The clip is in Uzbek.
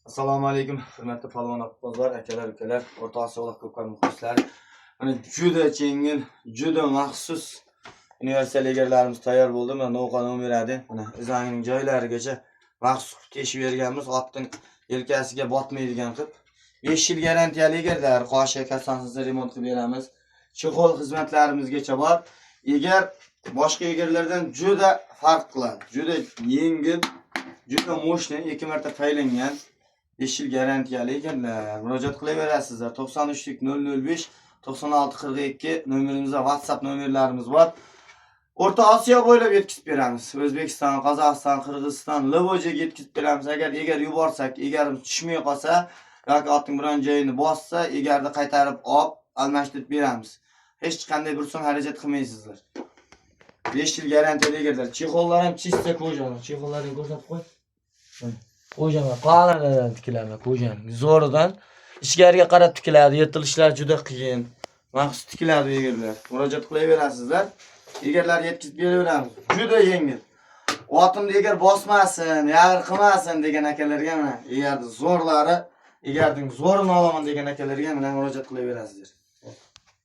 Assalomu alaykum, hurmatli palvon opazlar, akalar, ukalar, O'rta Osiyolik ko'pkor muxlislar. Mana juda yengil, juda maxsus universal egarlarimiz tayyor bo'ldi. Mana novqa nomeradi. Mana izangining joylarigacha maxsus teshib berganmiz. Otning yelkasiga botmaydigan qilib. 5 yil garantiyali egarlar, qoshi kasansiz remont qilib beramiz. Chexol xizmatlarimizgacha bor. Egar boshqa egarlardan juda farq qiladi. Juda yengil, juda mo'shni, 2 marta taylangan. 5 yil garantiyali ekanlar. Murojaat qilaverasizlar. 93 005 96 42 nomerimizda WhatsApp nomerlarimiz bor. O'rta Osiyo bo'ylab yetkazib beramiz. O'zbekiston, Qozog'iston, Qirg'iziston, Livojaga yetkazib beramiz. Agar yuborsak, egarimiz tushmay qolsa yoki otning biron joyini bossa, egarni qaytarib olib, almashtirib beramiz. Hech qanday bir so'm xarajat qilmaysizlar. 5 yil garantiyali egarlar. Chexollar ham chista ko'jani. Chexollarini ko'rsatib qo'y. Qo'jaman, qonunlardan tikiladi, qo'jan. Zo'ridan ichkariga qarab tikiladi, yirtilishlar juda qiyin. Maxsus tikiladi egarlar. Murojaat qilaverasizlar. Egarlar yetkazib beraveramiz. Juda yengil. Otimni egar bosmasin, yag'ir qilmasin degan akalarga mana egarning zo'rlari, egarning zo'rini olaman degan akalarga mana murojaat qilaverasizlar.